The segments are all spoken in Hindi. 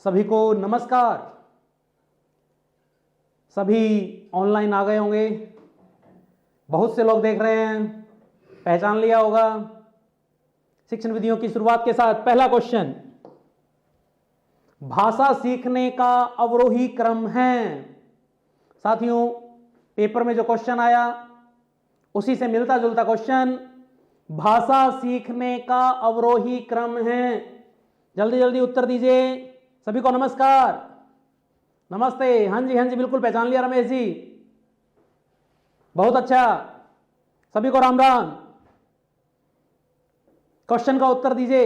सभी को नमस्कार। सभी ऑनलाइन आ गए होंगे, बहुत से लोग देख रहे हैं, पहचान लिया होगा। शिक्षण विधियों की शुरुआत के साथ पहला क्वेश्चन, भाषा सीखने का अवरोही क्रम है। साथियों, पेपर में जो क्वेश्चन आया उसी से मिलता जुलता क्वेश्चन, भाषा सीखने का अवरोही क्रम है। जल्दी जल्दी उत्तर दीजिए। सभी को नमस्कार, नमस्ते। हाँ जी बिल्कुल पहचान लिया रमेश जी, बहुत अच्छा। सभी को राम राम। क्वेश्चन का उत्तर दीजिए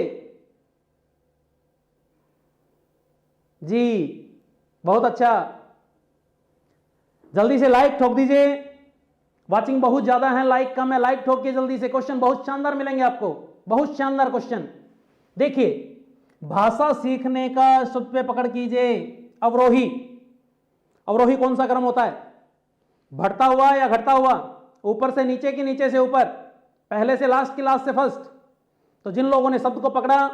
जी, बहुत अच्छा। जल्दी से लाइक ठोक दीजिए। वाचिंग बहुत ज्यादा है, लाइक कम है, लाइक ठोक के जल्दी से। क्वेश्चन बहुत शानदार मिलेंगे आपको, बहुत शानदार क्वेश्चन। देखिए, भाषा सीखने का शब्द पे पकड़ कीजिए, अवरोही। अवरोही कौन सा क्रम होता है? बढ़ता हुआ या घटता हुआ? ऊपर से नीचे की नीचे से ऊपर, पहले से लास्ट की लास्ट से फर्स्ट। तो जिन लोगों ने शब्द को पकड़ा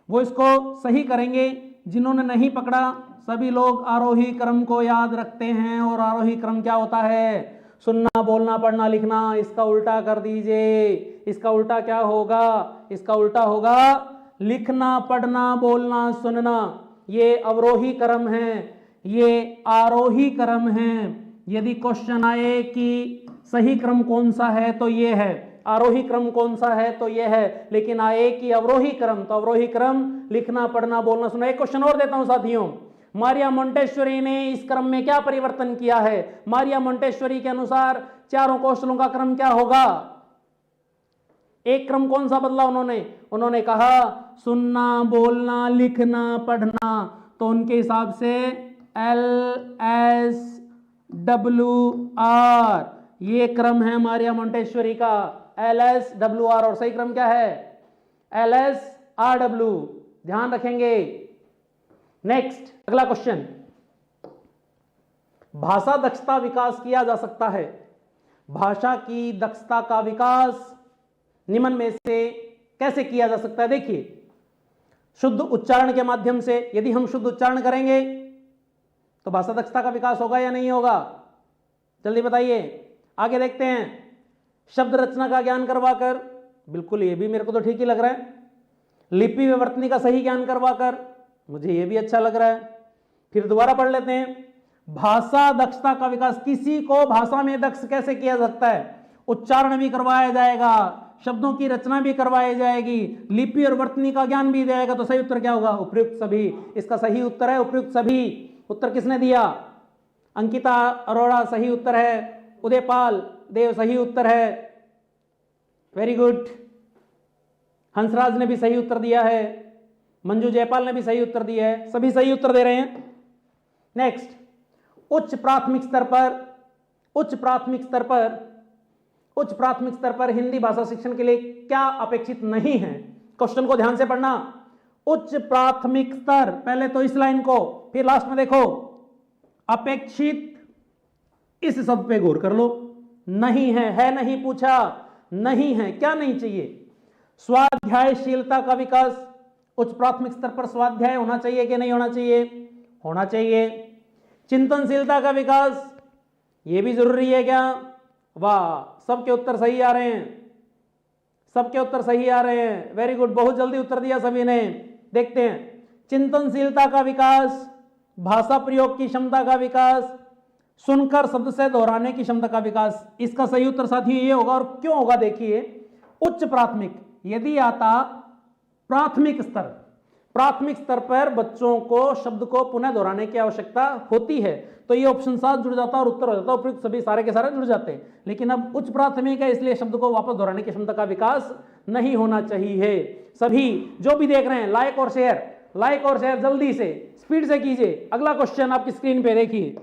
वो इसको सही करेंगे, जिन्होंने नहीं पकड़ा सभी लोग आरोही क्रम को याद रखते हैं। और आरोही क्रम क्या होता है? सुनना, बोलना, पढ़ना, लिखना। इसका उल्टा कर दीजिए। इसका उल्टा क्या होगा? इसका उल्टा होगा लिखना, पढ़ना, बोलना, सुनना। ये अवरोही क्रम है, ये आरोही क्रम है। यदि क्वेश्चन आए कि सही क्रम कौन सा है तो ये है, आरोही क्रम कौन सा है तो ये है, लेकिन आए कि अवरोही क्रम, तो अवरोही क्रम लिखना, पढ़ना, बोलना, सुनना। एक क्वेश्चन और देता हूं साथियों, मारिया मोंटेश्वरी ने इस क्रम में क्या परिवर्तन किया है? मारिया मोंटेश्वरी के अनुसार चारों कौशलों का क्रम क्या होगा? एक क्रम कौन सा बदला उन्होंने? उन्होंने कहा सुनना, बोलना, लिखना, पढ़ना। तो उनके हिसाब से LSWR ये क्रम है मारिया मोंटेश्वरी का, LSWR। और सही क्रम क्या है? LSRW। ध्यान रखेंगे। नेक्स्ट, अगला क्वेश्चन, भाषा दक्षता विकास किया जा सकता है। भाषा की दक्षता का विकास निम्न में से कैसे किया जा सकता है? देखिए, शुद्ध उच्चारण के माध्यम से। यदि हम शुद्ध उच्चारण करेंगे तो भाषा दक्षता का विकास होगा या नहीं होगा? जल्दी बताइए। आगे देखते हैं, शब्द रचना का ज्ञान करवाकर, बिल्कुल ये भी मेरे को तो ठीक ही लग रहा है। लिपि विवर्तनी का सही ज्ञान करवाकर, मुझे ये भी अच्छा लग रहा है। फिर दोबारा पढ़ लेते हैं, भाषा दक्षता का विकास, किसी को भाषा में दक्ष कैसे किया जा सकता है? उच्चारण भी करवाया जाएगा, शब्दों की रचना भी करवाई जाएगी, लिपि और वर्तनी का ज्ञान भी जाएगा। तो सही उत्तर क्या होगा? उपयुक्त सभी। इसका सही उत्तर है उपयुक्त सभी। उत्तर किसने दिया? अंकिता अरोड़ा सही उत्तर है। उदयपाल देव सही उत्तर है, वेरी गुड। हंसराज ने भी सही उत्तर दिया है, मंजू जयपाल ने भी सही उत्तर दिया है, सभी सही उत्तर दे रहे हैं। नेक्स्ट, उच्च प्राथमिक स्तर पर हिंदी भाषा शिक्षण के लिए क्या अपेक्षित नहीं है? क्वेश्चन को ध्यान से पढ़ना। उच्च प्राथमिक स्तर, पहले तो इस लाइन को, फिर लास्ट में देखो अपेक्षित, इस शब्द पे गौर कर लो। नहीं है नहीं पूछा, नहीं है, क्या नहीं चाहिए? स्वाध्यायशीलता का विकास। उच्च प्राथमिक स्तर पर स्वाध्याय होना चाहिए कि नहीं होना चाहिए? होना चाहिए। चिंतनशीलता का विकास, यह भी जरूरी है क्या? वाह, सबके उत्तर सही आ रहे हैं, सबके उत्तर सही आ रहे हैं, वेरी गुड, बहुत जल्दी उत्तर दिया सभी ने। देखते हैं, चिंतनशीलता का विकास, भाषा प्रयोग की क्षमता का विकास, सुनकर शब्द से दोहराने की क्षमता का विकास। इसका सही उत्तर साथियों ये होगा। और क्यों होगा? देखिए, उच्च प्राथमिक, यदि आता प्राथमिक स्तर पर बच्चों को शब्द को पुनः दोहराने की आवश्यकता होती है, तो ये ऑप्शन 7 जुड़ जाता और उत्तर हो जाता, उपयुक्त सभी सारे के सारे जुड़ जाते हैं। लेकिन अब उच्च प्राथमिक है, इसलिए शब्द को वापस दोहराने की क्षमता का विकास नहीं होना चाहिए। सभी जो भी देख रहे हैं, लाइक और शेयर जल्दी से, स्पीड से कीजिए। अगला क्वेश्चन आपकी स्क्रीन पे देखिए,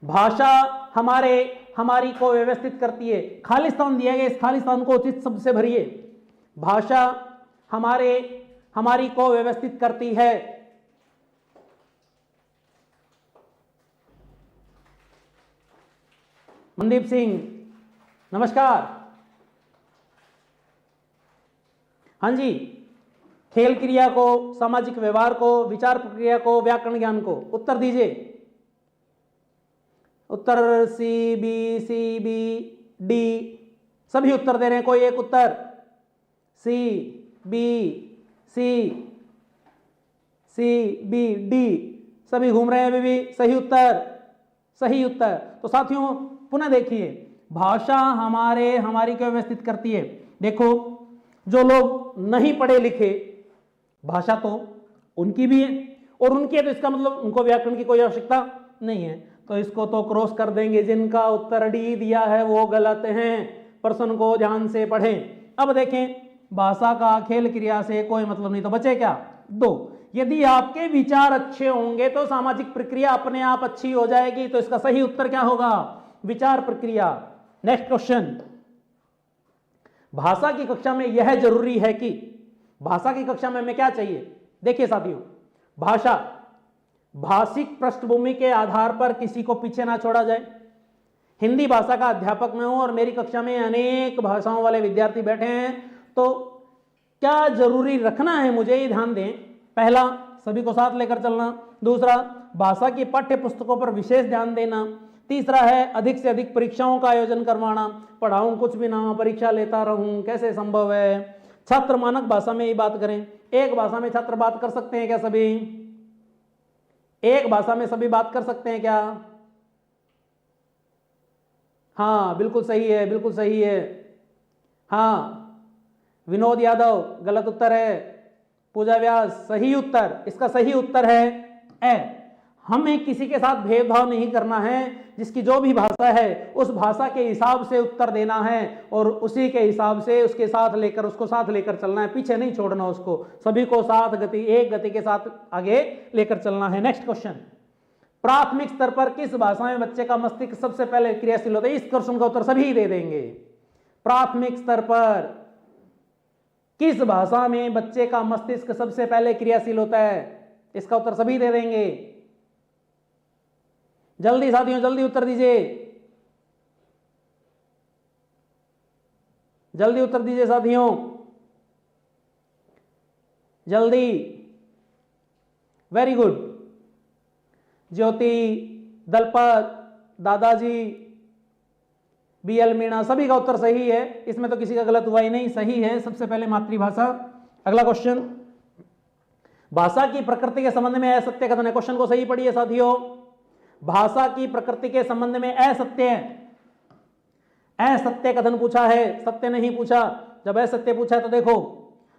भाषा हमारी को व्यवस्थित करती है। खाली स्थान दिया गया, इस खाली स्थान को उचित शब्द से भरिए। भाषा हमारी को व्यवस्थित करती है। मनदीप सिंह नमस्कार। हाँ जी, खेल क्रिया को, सामाजिक व्यवहार को, विचार प्रक्रिया को, व्याकरण ज्ञान को? उत्तर दीजिए। उत्तर सी बी डी, सभी उत्तर दे रहे हैं, कोई एक उत्तर? सी बी डी, सभी घूम रहे हैं अभी भी। सही उत्तर, सही उत्तर। तो साथियों पुनः देखिए, भाषा हमारी को व्यवस्थित करती है। देखो, जो लोग नहीं पढ़े लिखे, भाषा तो उनकी भी है और उनकी है, तो इसका मतलब उनको व्याकरण की कोई आवश्यकता नहीं है, तो इसको तो क्रॉस कर देंगे। जिनका उत्तर डी दिया है वो गलत हैं। प्रश्न को ध्यान से पढ़ें। अब देखें, भाषा का खेल क्रिया से कोई मतलब नहीं, तो बचे क्या? दो। यदि आपके विचार अच्छे होंगे तो सामाजिक प्रक्रिया अपने आप अच्छी हो जाएगी, तो इसका सही उत्तर क्या होगा? विचार प्रक्रिया। नेक्स्ट क्वेश्चन, भाषा की कक्षा में यह जरूरी है कि, भाषा की कक्षा में हमें क्या चाहिए? देखिए साथियों, भाषा, भाषिक पृष्ठभूमि के आधार पर किसी को पीछे ना छोड़ा जाए। हिंदी भाषा का अध्यापक मैं हूं और मेरी कक्षा में अनेक भाषाओं वाले विद्यार्थी बैठे हैं, तो क्या जरूरी रखना है मुझे, ये ध्यान दें। पहला, सभी को साथ लेकर चलना। दूसरा, भाषा की पाठ्य पुस्तकों पर विशेष ध्यान देना। तीसरा है अधिक से अधिक परीक्षाओं का आयोजन करवाना। पढ़ाऊं कुछ भी ना, परीक्षा लेता रहूं, कैसे संभव है? छात्र मानक भाषा में ही बात करें। एक भाषा में छात्र बात कर सकते हैं क्या? सभी एक भाषा में सभी बात कर सकते हैं क्या? हाँ बिल्कुल सही है, बिल्कुल सही है। हाँ, विनोद यादव गलत उत्तर है। पूजा व्यास सही उत्तर। इसका सही उत्तर है ए। हमें किसी के साथ भेदभाव नहीं करना है, जिसकी जो भी भाषा है उस भाषा के हिसाब से उत्तर देना है और उसी के हिसाब से उसके साथ लेकर, उसको साथ लेकर चलना है, पीछे नहीं छोड़ना उसको। सभी को साथ गति, एक गति के साथ आगे लेकर चलना है। नेक्स्ट क्वेश्चन, प्राथमिक स्तर पर किस भाषा में बच्चे का मस्तिष्क सबसे पहले क्रियाशील होता है? इस क्वेश्चन का उत्तर सभी दे देंगे। प्राथमिक स्तर पर किस भाषा में बच्चे का मस्तिष्क सबसे पहले क्रियाशील होता है? इसका उत्तर सभी दे देंगे। जल्दी साथियों, जल्दी उत्तर दीजिए, जल्दी उत्तर दीजिए साथियों, जल्दी। Very good. ज्योति, दलपत, दादाजी, BL मीणा, सभी का उत्तर सही है। इसमें तो किसी का गलत हुआ ही नहीं, सही है सबसे पहले मातृभाषा। अगला क्वेश्चन, भाषा की प्रकृति के संबंध में असत्य कथन है। क्वेश्चन को सही पढ़िए साथियों। भाषा की प्रकृति के संबंध में असत्य कथन पूछा है, सत्य नहीं पूछा। जब असत्य पूछा है तो देखो,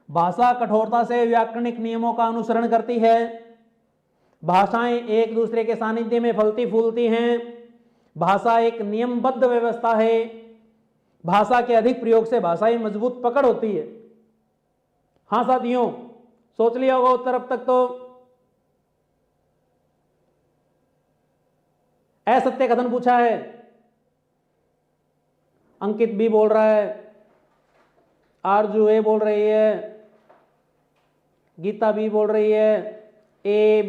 भाषा कठोरता से व्याकरणिक नियमों का अनुसरण करती है। भाषाएं एक दूसरे के सानिध्य में फलती फूलती हैं। भाषा एक नियमबद्ध व्यवस्था है। भाषा के अधिक प्रयोग से भाषाई मजबूत पकड़ होती है। हाँ साथियों, सोच लिया होगा उत्तर अब तक तो। असत्य कथन पूछा है। अंकित भी बोल रहा है, आरजू ए बोल रही है, गीता भी बोल रही है, ए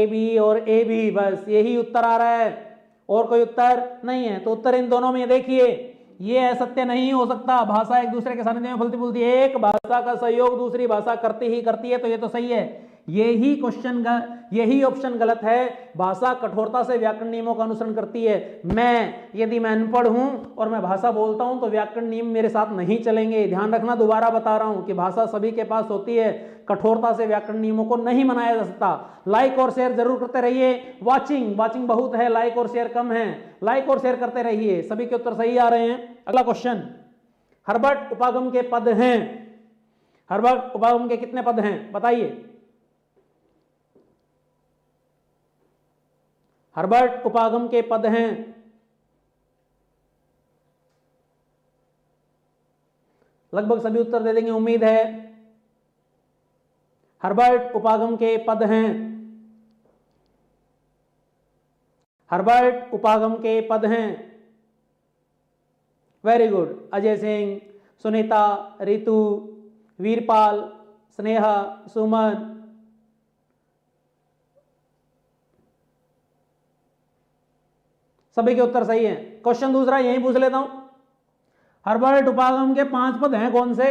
बी और ए बी, बस यही उत्तर आ रहा है और कोई उत्तर नहीं है। तो उत्तर इन दोनों में देखिए, ये असत्य नहीं हो सकता। भाषा एक दूसरे के सानिध्य में फलती फूलती है। एक भाषा का सहयोग दूसरी भाषा करती ही करती है, तो ये तो सही है। यही ऑप्शन गलत है। भाषा कठोरता से व्याकरण नियमों का अनुसरण करती है। यदि मैं अनपढ़ हूं और मैं भाषा बोलता हूं तो व्याकरण नियम मेरे साथ नहीं चलेंगे। ध्यान रखना, दोबारा बता रहा हूं कि भाषा सभी के पास होती है। कठोरता से व्याकरण नियमों को नहीं मनाया जा सकता। लाइक और शेयर जरूर करते रहिए। वाचिंग बहुत है, लाइक और शेयर कम है। लाइक और शेयर करते रहिए। सभी के उत्तर सही आ रहे हैं। अगला क्वेश्चन, हर्बर्ट उपागम के पद हैं। हर्बर्ट उपागम के कितने पद हैं बताइए? हर्बर्ट उपागम के पद हैं। लगभग सभी उत्तर दे देंगे, उम्मीद है। हर्बर्ट उपागम के पद हैं। हर्बर्ट उपागम के पद हैं। Very good. अजय सिंह, सुनीता, रितु, वीरपाल, स्नेहा, सुमन, सभी के उत्तर सही हैं। क्वेश्चन दूसरा यही पूछ लेता हूं, हर्बर्ट उपागम के 5 पद हैं कौन से?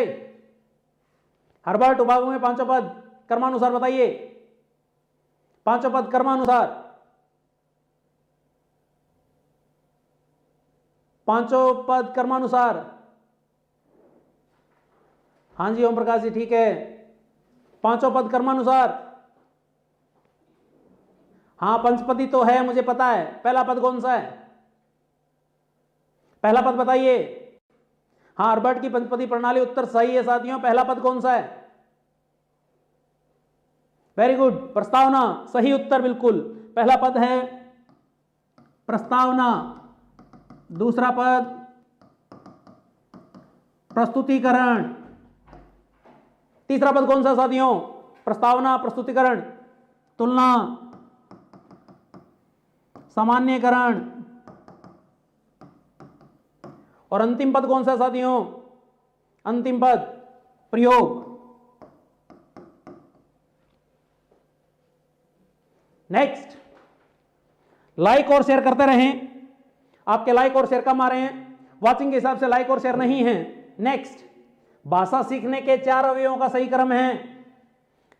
हर्बर्ट, उपागम में पांचों पद कर्मानुसार बताइए, पांचों पद कर्मानुसार, पांचों पद कर्मानुसार। हाँ जी ओम प्रकाश जी, ठीक है, पांचों पद कर्मानुसार। हाँ पंचपदी तो है, मुझे पता है। पहला पद कौन सा है? पहला पद बताइए। हाँ हर्बर्ट की पंचपदी प्रणाली उत्तर सही है साथियों। पहला पद कौन सा है? वेरी गुड, प्रस्तावना, सही उत्तर बिल्कुल। पहला पद है प्रस्तावना, दूसरा पद प्रस्तुतिकरण, तीसरा पद कौन सा साथियों? प्रस्तावना, प्रस्तुतिकरण, तुलना, सामान्यकरण, और अंतिम पद कौन सा साथियों? अंतिम पद प्रयोग। नेक्स्ट, लाइक और शेयर करते रहें। आपके लाइक और शेयर कम आ रहे हैं, वाचिंग के हिसाब से लाइक और शेयर नहीं है। नेक्स्ट, भाषा सीखने के 4 अवयवों का सही क्रम है।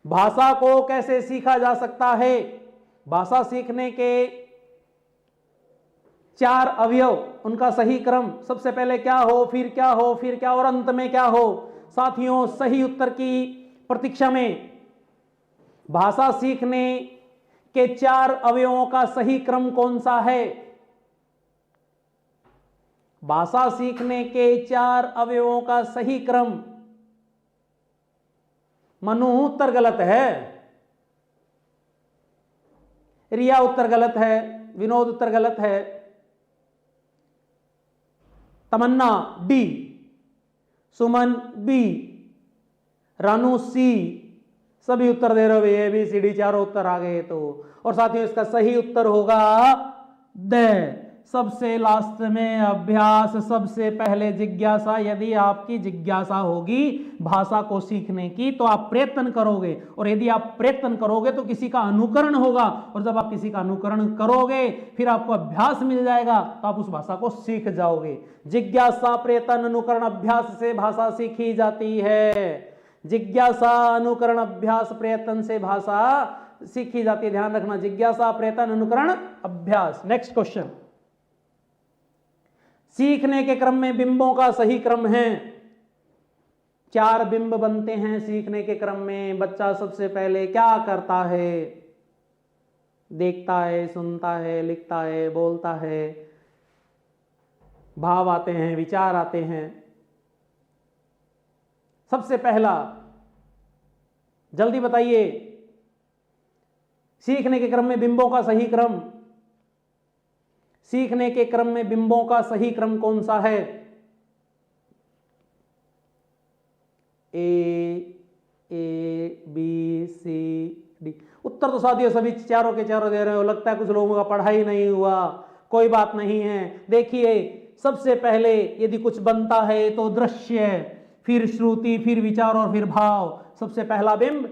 भाषा को कैसे सीखा जा सकता है? भाषा सीखने के 4 अवयव, उनका सही क्रम, सबसे पहले क्या हो, फिर क्या हो, फिर क्या और अंत में क्या हो। साथियों सही उत्तर की प्रतीक्षा में भाषा सीखने के 4 अवयवों का सही क्रम कौन सा है? भाषा सीखने के 4 अवयवों का सही क्रम। मनु उत्तर गलत है, रिया उत्तर गलत है, विनोद उत्तर गलत है, तमन्ना डी, सुमन बी, रानू सी, सभी उत्तर दे रहे हो। ए बी सी डी चारों उत्तर आ गए तो। और साथियों इसका सही उत्तर होगा द। सबसे लास्ट में अभ्यास, सबसे पहले जिज्ञासा। यदि आपकी जिज्ञासा होगी भाषा को सीखने की तो आप प्रयत्न करोगे, और यदि आप प्रयत्न करोगे तो किसी का अनुकरण होगा, और जब आप किसी का अनुकरण करोगे फिर आपको अभ्यास मिल जाएगा तो आप उस भाषा को सीख जाओगे। जिज्ञासा, प्रयत्न, अनुकरण, अभ्यास से भाषा सीखी जाती है। जिज्ञासा, अनुकरण, अभ्यास, प्रयत्न से भाषा सीखी जाती है। ध्यान रखना, जिज्ञासा, प्रयत्न, अनुकरण, अभ्यास। नेक्स्ट क्वेश्चन, सीखने के क्रम में बिंबों का सही क्रम है। 4 बिंब बनते हैं सीखने के क्रम में। बच्चा सबसे पहले क्या करता है? देखता है, सुनता है, लिखता है, बोलता है, भाव आते हैं, विचार आते हैं। सबसे पहला, जल्दी बताइए, सीखने के क्रम में बिंबों का सही क्रम, सीखने के क्रम में बिंबों का सही क्रम कौन सा है? A B C D. उत्तर तो साथियों सभी चारों के चारों दे रहे हो। लगता है कुछ लोगों का पढ़ाई नहीं हुआ, कोई बात नहीं है। देखिए सबसे पहले यदि कुछ बनता है तो दृश्य, फिर श्रुति, फिर विचार और फिर भाव। सबसे पहला बिंब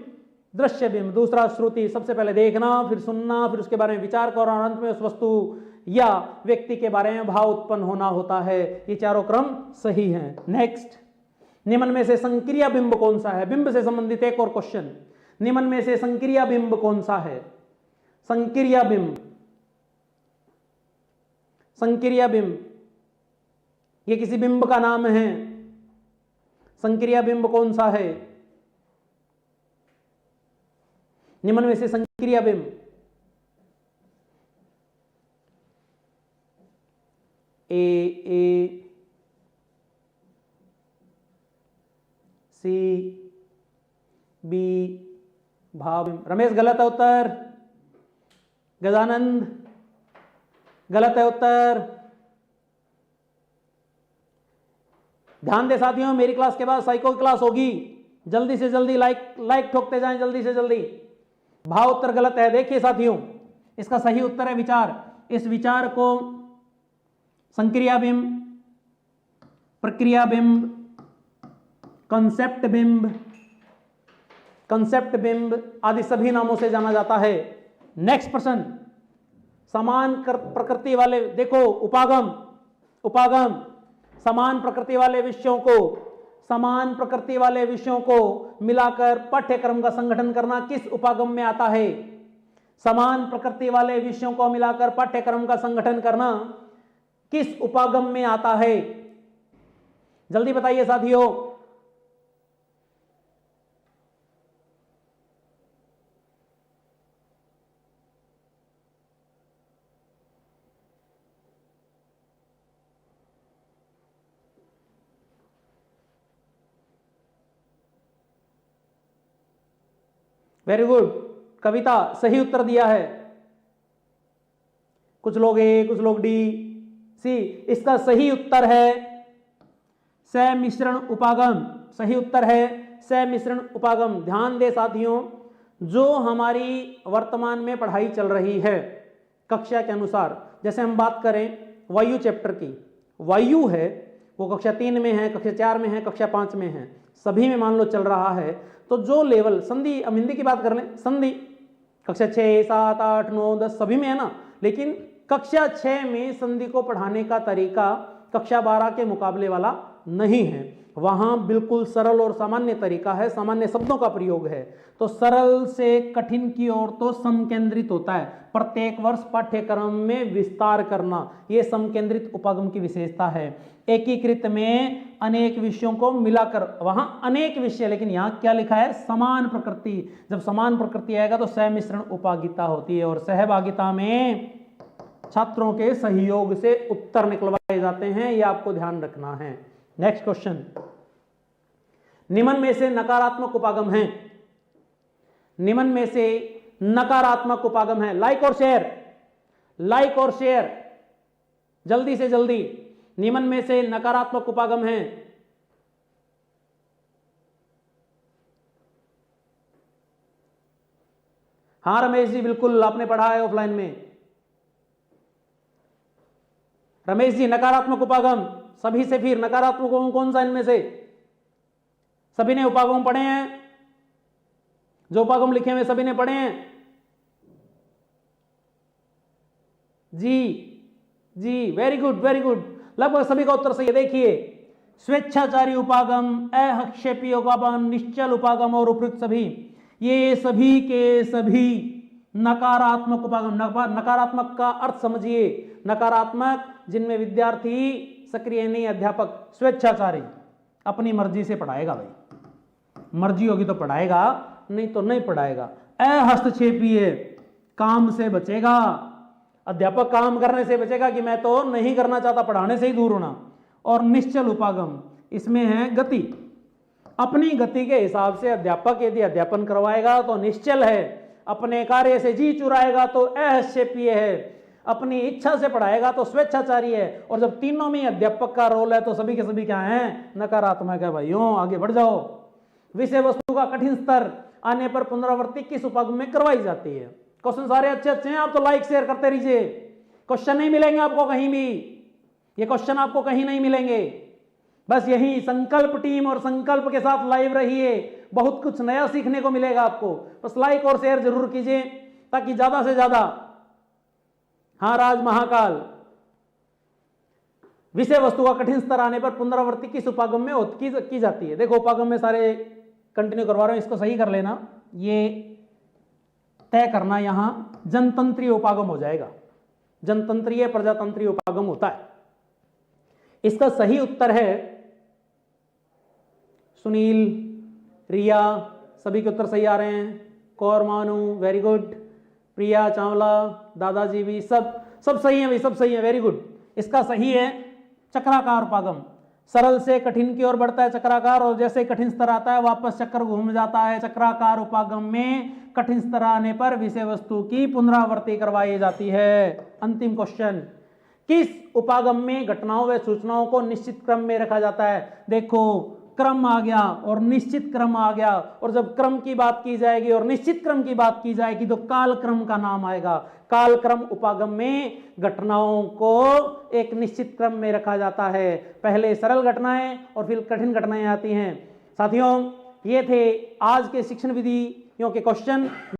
दृश्य बिंब, दूसरा श्रुति, सबसे पहले देखना, फिर सुनना, फिर उसके बारे में विचार करना, और अंत में उस वस्तु या व्यक्ति के बारे में भाव उत्पन्न होना होता है। ये चारों क्रम सही हैं। नेक्स्ट, निम्न में से संक्रिया बिंब कौन सा है? बिंब से संबंधित एक और क्वेश्चन, निम्न में से संक्रिया बिंब कौन सा है? संक्रिया बिंब, संक्रिया बिंब, ये किसी बिंब का नाम है। संक्रिया बिंब कौन सा है? निम्न में से संक्रिया बिंब, ए सी बी भाव बिंब। रमेश गलत है उत्तर। गजानंद गलत है उत्तर। ध्यान दे साथियों, मेरी क्लास के बाद साइको की क्लास होगी। जल्दी से जल्दी लाइक ठोकते जाएं, जल्दी से जल्दी। भाव उत्तर गलत है। देखिए साथियों, इसका सही उत्तर है विचार। इस विचार को संक्रिया बिंब, प्रक्रिया बिंब, कंसेप्ट बिंब आदि सभी नामों से जाना जाता है। नेक्स्ट प्रश्न, समान प्रकृति वाले, देखो उपागम समान प्रकृति वाले विषयों को समान प्रकृति वाले विषयों को मिलाकर पाठ्यक्रम का संगठन करना किस उपागम में आता है? समान प्रकृति वाले विषयों को मिलाकर पाठ्यक्रम का संगठन करना किस उपागम में आता है? जल्दी बताइए साथियों। वेरी गुड, कविता सही उत्तर दिया है। कुछ लोग ए, कुछ लोग डी, सी। इसका सही उत्तर है समिश्रण उपागम। सही उत्तर है समिश्रण उपागम। ध्यान दे साथियों, जो हमारी वर्तमान में पढ़ाई चल रही है कक्षा के अनुसार, जैसे हम बात करें वायु चैप्टर की, वायु है वो कक्षा 3 में है, कक्षा 4 में है, कक्षा 5 में है, सभी में मान लो चल रहा है। तो जो लेवल संधि, हम हिंदी की बात कर लें, संधि कक्षा 6, 7, 8, 9, 10 सभी में है ना, लेकिन कक्षा 6 में संधि को पढ़ाने का तरीका कक्षा 12 के मुकाबले वाला नहीं है। वहां बिल्कुल सरल और सामान्य तरीका है, सामान्य शब्दों का प्रयोग है। तो सरल से कठिन की ओर तो समकेंद्रित होता है। प्रत्येक वर्ष पाठ्यक्रम में विस्तार करना, यह समकेंद्रित उपागम की विशेषता है। एकीकृत में अनेक विषयों को मिलाकर, वहां अनेक विषय, लेकिन यहां क्या लिखा है? समान प्रकृति। जब समान प्रकृति आएगा तो समिश्रण उपागिता होती है, और सहभागिता में छात्रों के सहयोग से उत्तर निकलवाए जाते हैं। यह आपको ध्यान रखना है। नेक्स्ट क्वेश्चन, निम्न में से नकारात्मक उपागम है। निम्न में से नकारात्मक उपागम है। लाइक और शेयर, लाइक और शेयर, जल्दी से जल्दी। निम्न में से नकारात्मक उपागम है। हाँ रमेश जी, बिल्कुल आपने पढ़ा है ऑफलाइन में। रमेश जी, नकारात्मक उपागम सभी से, फिर नकारात्मक कौन सा इनमें से? सभी ने उपागम पढ़े हैं? जो उपागम लिखे हुए सभी ने पढ़े हैं? जी जी, वेरी गुड वेरी गुड, लगभग सभी का उत्तर सही है। देखिए, स्वेच्छाचारी उपागम, अहक्षेपी उपागम, निश्चल उपागम और उपयुक्त सभी, ये सभी के सभी नकारात्मक उपागम। नकारात्मक का अर्थ समझिए, नकारात्मक जिनमें विद्यार्थी सक्रिय नहीं, अध्यापक स्वेच्छाचारी, अपनी मर्जी से पढ़ाएगा। भाई मर्जी होगी तो पढ़ाएगा, नहीं तो नहीं पढ़ाएगा। अहस्तक्षेपीय, काम से बचेगा, अध्यापक काम करने से बचेगा कि मैं तो नहीं करना चाहता, पढ़ाने से ही दूर होना। और निश्चल उपागम, इसमें है गति, अपनी गति के हिसाब से अध्यापक यदि अध्यापन करवाएगा तो निश्चल है, अपने कार्य से जी चुराएगा तो अहक्षेपीय है, अपनी इच्छा से पढ़ाएगा तो स्वेच्छाचारी है। और जब तीनों में अध्यापक का रोल है तो सभी के सभी क्या हैं? नकारात्मक है। भाइयों आगे बढ़ जाओ। विषय वस्तु का कठिन स्तर आने पर पुनरावृत्ति किस उपागम में करवाई जाती है? क्वेश्चन सारे अच्छे अच्छे हैं, आप तो लाइक शेयर करते रहिए। क्वेश्चन नहीं मिलेंगे आपको कहीं भी, ये क्वेश्चन आपको कहीं नहीं मिलेंगे। बस यही संकल्प टीम और संकल्प के साथ लाइव रहिए, बहुत कुछ नया सीखने को मिलेगा आपको। बस लाइक और शेयर जरूर कीजिए ताकि ज्यादा से ज्यादा। हाँ राज महाकाल, विषय वस्तु का कठिन स्तर आने पर पुनरावृत्ति किस उपागम में की जाती है? देखो उपागम में सारे कंटिन्यू करवा रहे हो, इसको सही कर लेना, ये तय करना। यहां जनतंत्रीय उपागम हो जाएगा, जनतंत्रीय प्रजातंत्रीय उपागम होता है। इसका सही उत्तर है सुनील, रिया, सभी के उत्तर सही आ रहे हैं। कौर मानू, वेरी गुड। प्रिया चावला, दादाजी भी, सब सही है भाई, सब सही है, वेरी गुड। इसका सही है चक्राकार उपागम। सरल से कठिन की ओर बढ़ता है चक्राकार, और जैसे कठिन स्तर आता है वापस चक्कर घूम जाता है। चक्राकार उपागम में कठिन स्तर आने पर विषय वस्तु की पुनरावृत्ति करवाई जाती है। अंतिम क्वेश्चन, किस उपागम में घटनाओं व सूचनाओं को निश्चित क्रम में रखा जाता है? देखो क्रम आ गया और निश्चित क्रम आ गया, और जब क्रम की बात की जाएगी और निश्चित क्रम की बात की जाएगी तो काल क्रम का नाम आएगा। काल क्रम उपागम में घटनाओं को एक निश्चित क्रम में रखा जाता है। पहले सरल घटनाएं और फिर कठिन घटनाएं आती हैं। साथियों, ये थे आज के शिक्षण विधियों के क्वेश्चन।